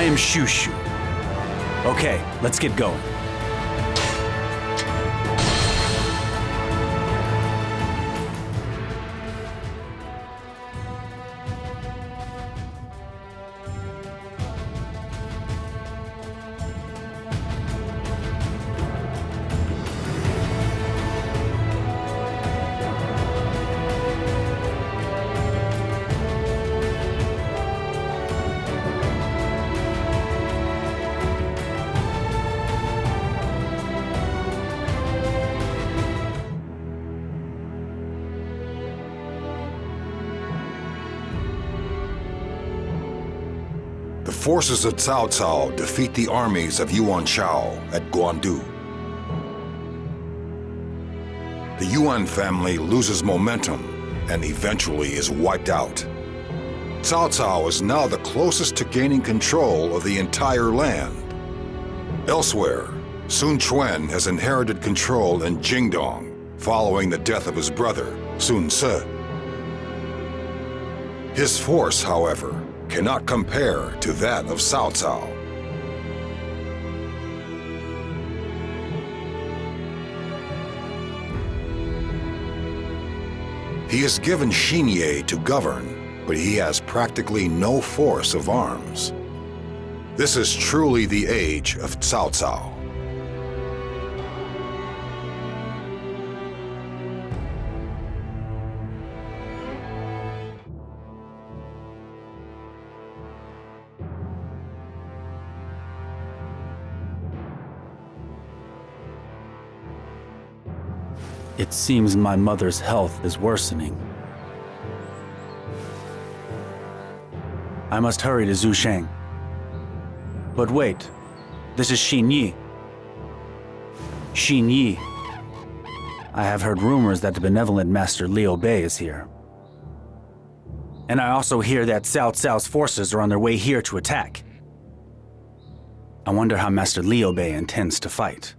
I am Xu Shu. Okay, let's get going. The forces of Cao Cao defeat the armies of Yuan Shao at Guandu. The Yuan family loses momentum and eventually is wiped out. Cao Cao is now the closest to gaining control of the entire land. Elsewhere, Sun Quan has inherited control in Jingdong following the death of his brother, Sun Ce. His force, however, cannot compare to that of Cao Cao. He is given Xinye to govern, but he has practically no force of arms. This is truly the age of Cao Cao. It seems my mother's health is worsening. I must hurry to Zusheng. But wait, this is Xinye. Xinye. I have heard rumors that the benevolent Master Liu Bei is here. And I also hear that Cao Cao's forces are on their way here to attack. I wonder how Master Liu Bei intends to fight.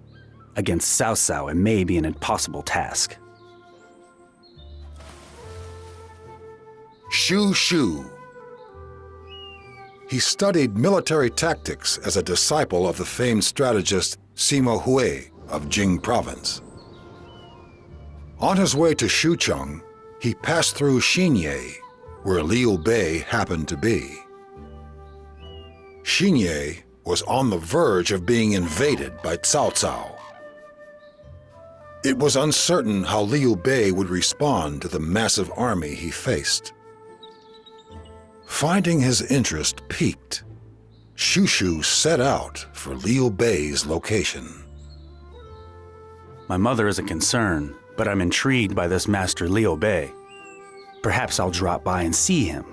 Against Cao Cao, it may be an impossible task. Xu Shu. He studied military tactics as a disciple of the famed strategist Sima Hui of Jing Province. On his way to Xucheng, he passed through Xinye, where Liu Bei happened to be. Xinye was on the verge of being invaded by Cao Cao. It was uncertain how Liu Bei would respond to the massive army he faced. Finding his interest piqued, Xu Shu set out for Liu Bei's location. My mother is a concern, but I'm intrigued by this Master Liu Bei. Perhaps I'll drop by and see him.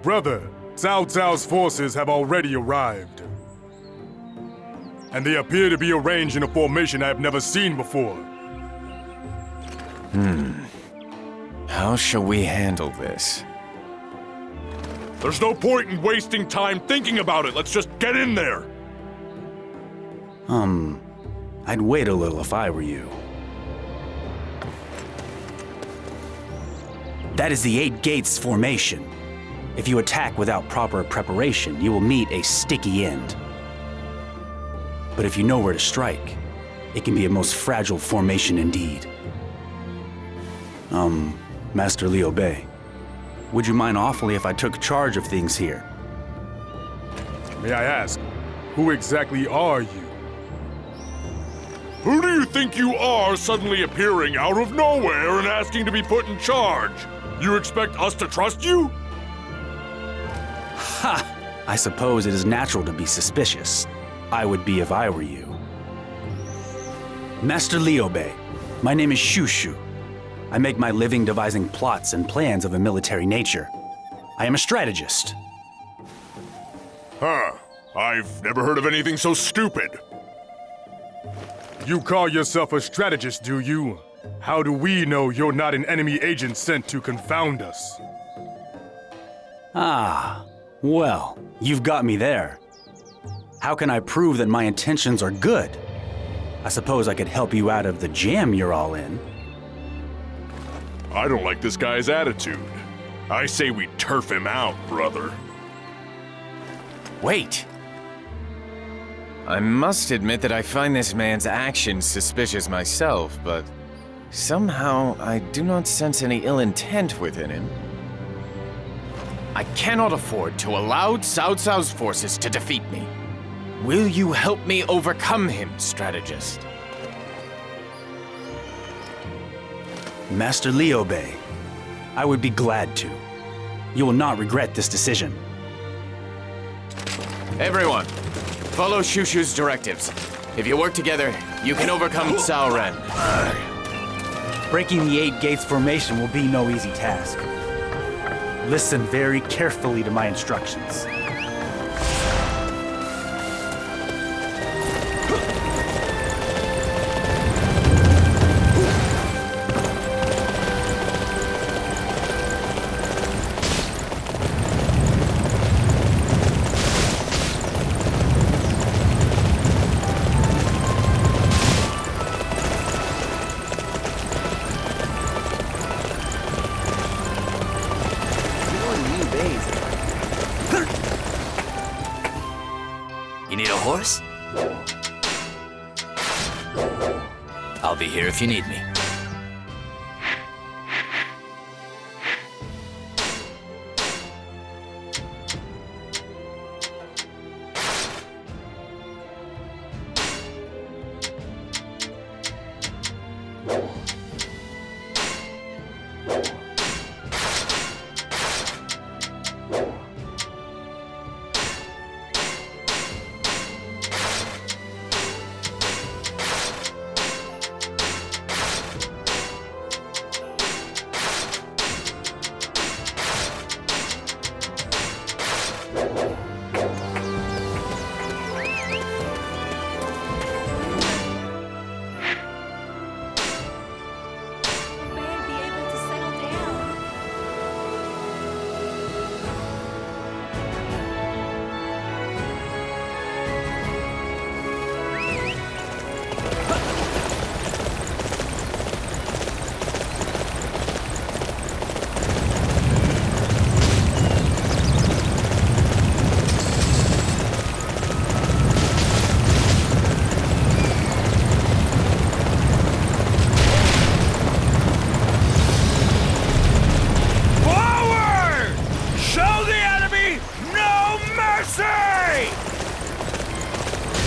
Brother, Cao Cao's forces have already arrived. And they appear to be arranged in a formation I have never seen before. How shall we handle this? There's no point in wasting time thinking about it. Let's just get in there. I'd wait a little if I were you. That is the Eight Gates formation. If you attack without proper preparation, you will meet a sticky end. But if you know where to strike, it can be a most fragile formation indeed. Master Liu Bei, would you mind awfully if I took charge of things here? May I ask, who exactly are you? Who do you think you are suddenly appearing out of nowhere and asking to be put in charge? You expect us to trust you? Ha! I suppose it is natural to be suspicious. I would be if I were you. Master Liu Bei, my name is Xu Shu. I make my living devising plots and plans of a military nature. I am a strategist. Huh. I've never heard of anything so stupid. You call yourself a strategist, do you? How do we know you're not an enemy agent sent to confound us? Ah, well, you've got me there. How can I prove that my intentions are good? I suppose I could help you out of the jam you're all in. I don't like this guy's attitude. I say we turf him out, brother. Wait! I must admit that I find this man's actions suspicious myself, but somehow I do not sense any ill intent within him. I cannot afford to allow Cao Cao's forces to defeat me. Will you help me overcome him, strategist? Master Liu Bei, I would be glad to. You will not regret this decision. Everyone, follow Xu Shu's directives. If you work together, you can overcome Cao Ren. Breaking the 8 gates formation will be no easy task. Listen very carefully to my instructions. You need a horse? I'll be here if you need me.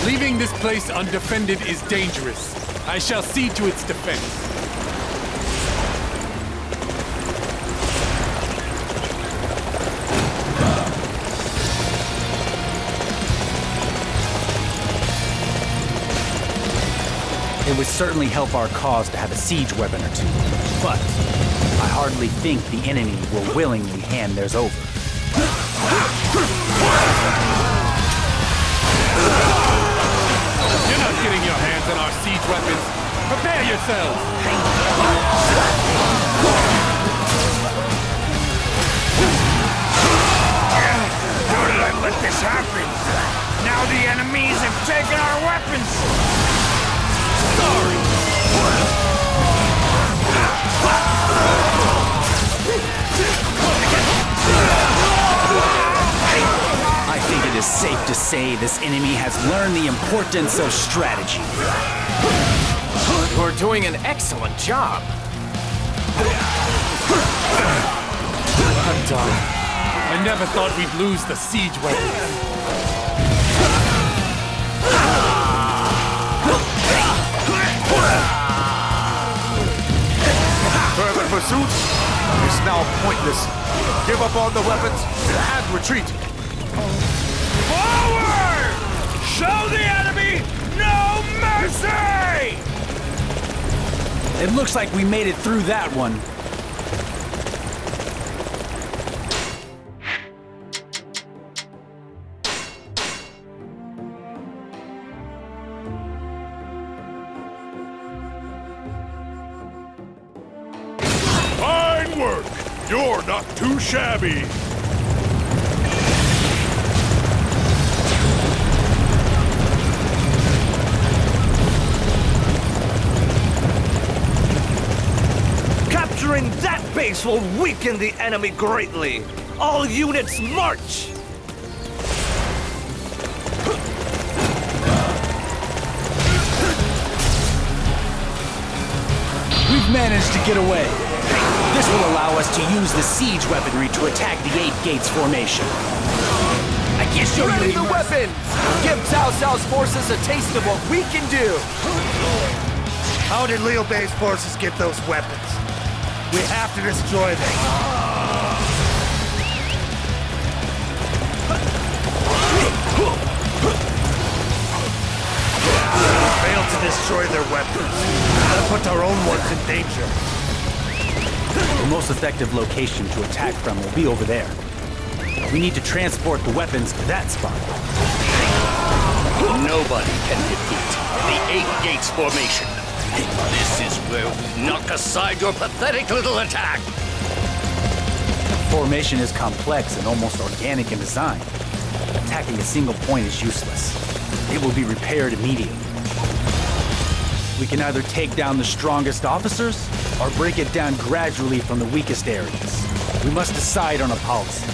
Leaving this place undefended is dangerous. I shall see to its defense. It would certainly help our cause to have a siege weapon or two, but I hardly think the enemy will willingly hand theirs over. You're not getting your hands on our siege weapons. Prepare yourselves! How did I let this happen? Now the enemies have taken our weapons! Sorry! I think it is safe to say this enemy has learned the importance of strategy. You're doing an excellent job. I'm done. I never thought we'd lose the siege weapons. Further pursuit is now pointless. Give up all the weapons and retreat. Forward! Show the enemy no mercy! It looks like we made it through that one. You're not too shabby. Capturing that base will weaken the enemy greatly. All units march! We've managed to get away. This will allow us to use the siege weaponry to attack the 8 Gates formation. I can't show you Ready any the mercy. weapons! Give Cao Cao's forces a taste of what we can do! How did Liu Bei's forces get those weapons? We have to destroy them. We failed to destroy their weapons. That put our own ones in danger. The most effective location to attack from will be over there. We need to transport the weapons to that spot. Nobody can defeat the 8 Gates formation. This is where we knock aside your pathetic little attack. Formation is complex and almost organic in design. Attacking a single point is useless. It will be repaired immediately. We can either take down the strongest officers or break it down gradually from the weakest areas. We must decide on a policy.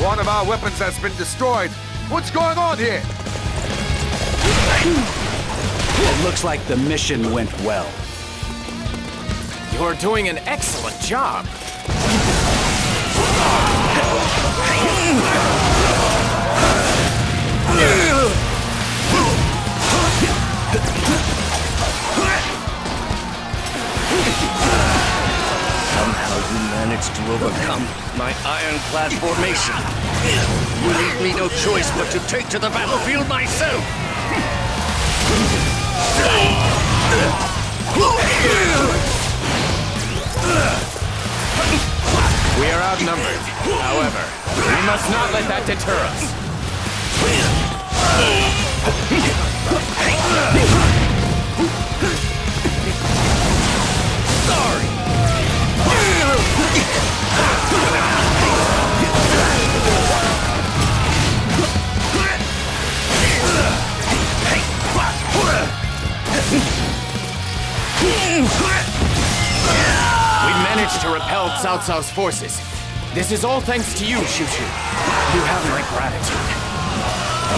One of our weapons has been destroyed. What's going on here? It looks like the mission went well. You're doing an excellent job. Somehow you managed to overcome my ironclad formation. You leave me no choice but to take to the battlefield myself. We are outnumbered. However, we must not let that deter us. We managed to repel Cao Cao's forces. This is all thanks to you, Xu Shu. You have my gratitude.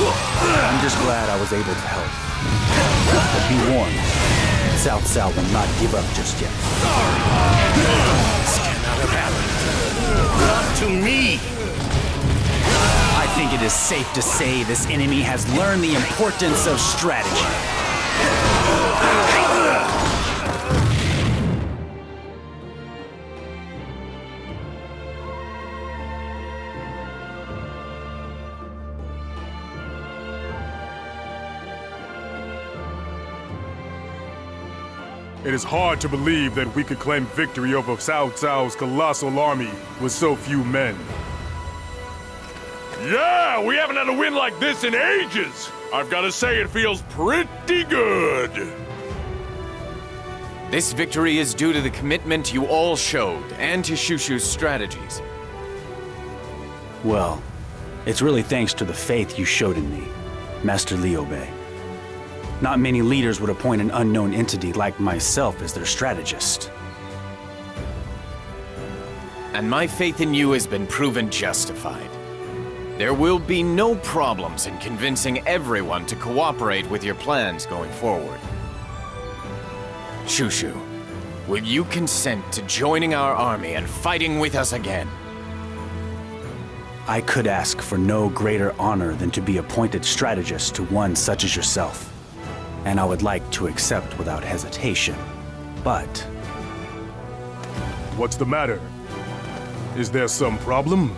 I'm just glad I was able to help. But be warned, Cao Cao will not give up just yet. This cannot have happened. Not to me. I think it is safe to say this enemy has learned the importance of strategy. It is hard to believe that we could claim victory over Cao Cao's colossal army with so few men. Yeah, we haven't had a win like this in ages. I've got to say, it feels pretty good. This victory is due to the commitment you all showed, and to Xu Shu's strategies. Well, it's really thanks to the faith you showed in me, Master Liu Bei. Not many leaders would appoint an unknown entity like myself as their strategist. And my faith in you has been proven justified. There will be no problems in convincing everyone to cooperate with your plans going forward. Xu Shu, will you consent to joining our army and fighting with us again? I could ask for no greater honor than to be appointed strategist to one such as yourself. And I would like to accept without hesitation. But What's the matter? Is there some problem?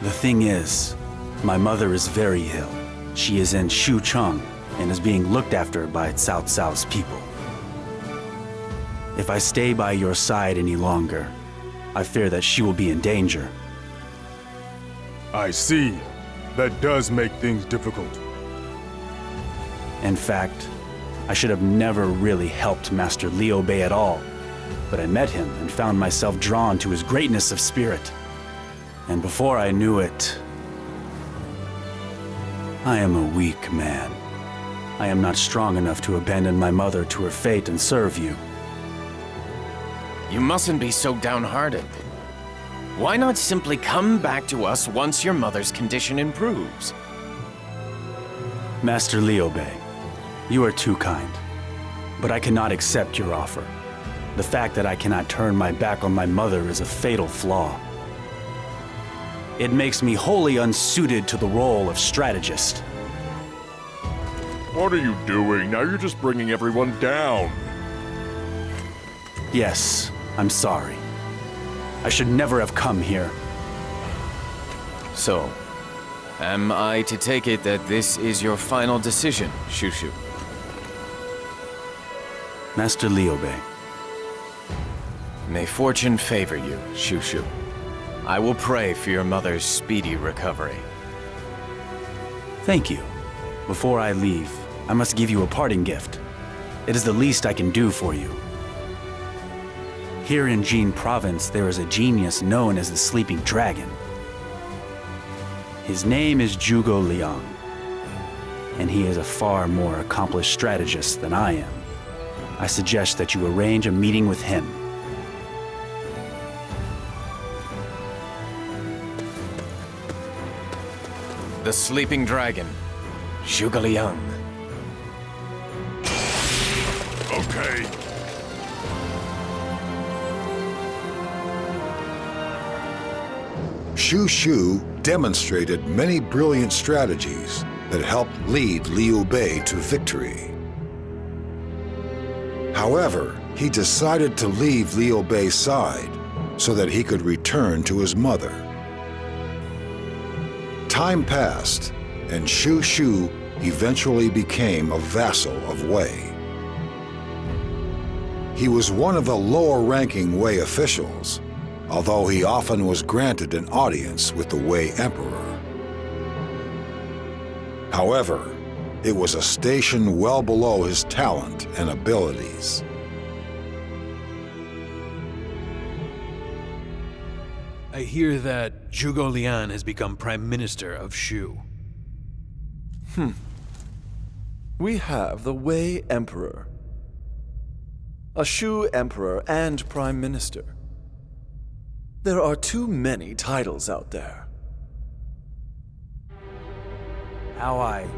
the thing is, my mother is very ill. She is in Xuchang and is being looked after by Cao Cao's people. If I stay by your side any longer, I fear that she will be in danger. I see. That does make things difficult. In fact, I should have never really helped Master Liu Bei at all. But I met him and found myself drawn to his greatness of spirit. And before I knew it, I am a weak man. I am not strong enough to abandon my mother to her fate and serve you. You mustn't be so downhearted. Why not simply come back to us once your mother's condition improves? Master Liu Bei, you are too kind. But I cannot accept your offer. The fact that I cannot turn my back on my mother is a fatal flaw. It makes me wholly unsuited to the role of strategist. What are you doing? Now you're just bringing everyone down. Yes, I'm sorry. I should never have come here. So, am I to take it that this is your final decision, Xu Shu? Master Liu Bei. May fortune favor you, Xu Shu. I will pray for your mother's speedy recovery. Thank you. Before I leave, I must give you a parting gift. It is the least I can do for you. Here in Jin Province, there is a genius known as the Sleeping Dragon. His name is Zhuge Liang, and he is a far more accomplished strategist than I am. I suggest that you arrange a meeting with him. The Sleeping Dragon, Zhuge Liang. Okay. Xu Shu demonstrated many brilliant strategies that helped lead Liu Bei to victory. However, he decided to leave Liu Bei's side so that he could return to his mother. Time passed, and Xu Shu eventually became a vassal of Wei. He was one of the lower-ranking Wei officials, although he often was granted an audience with the Wei Emperor. However, it was a station well below his talent and abilities. I hear that Zhuge Liang has become Prime Minister of Shu. We have the Wei Emperor, a Shu Emperor and Prime Minister. There are too many titles out there. How I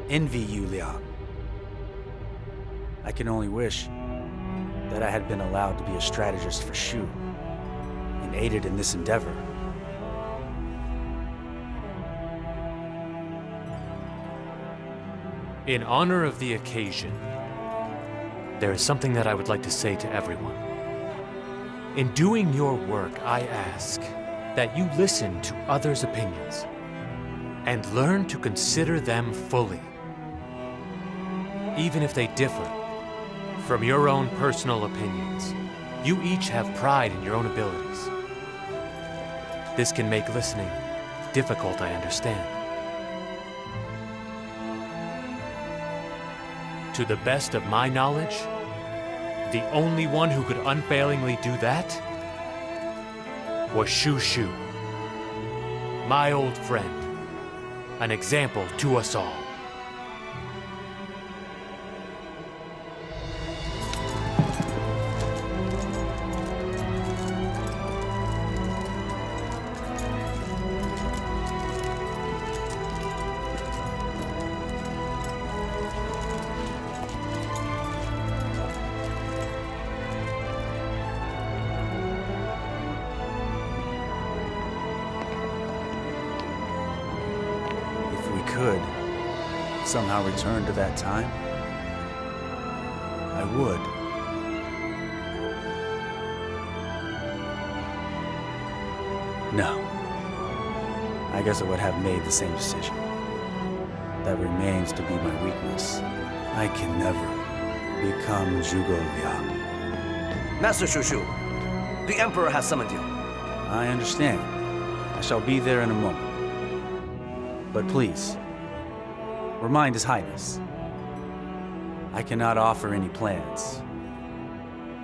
envy you, Liang. I can only wish that I had been allowed to be a strategist for Shu and aided in this endeavor. In honor of the occasion, there is something that I would like to say to everyone. In doing your work, I ask that you listen to others' opinions and learn to consider them fully. Even if they differ from your own personal opinions, you each have pride in your own abilities. This can make listening difficult, I understand. To the best of my knowledge, the only one who could unfailingly do that was Xu Shu, my old friend, an example to us all. Could somehow return to that time, I would. No. I guess I would have made the same decision. That remains to be my weakness. I can never become Zhuge Liang. Master Xu Shu, the Emperor has summoned you. I understand. I shall be there in a moment. But please, Remind His Highness. I cannot offer any plans.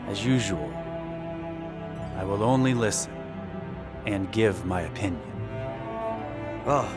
As usual, I will only listen and give my opinion. Oh,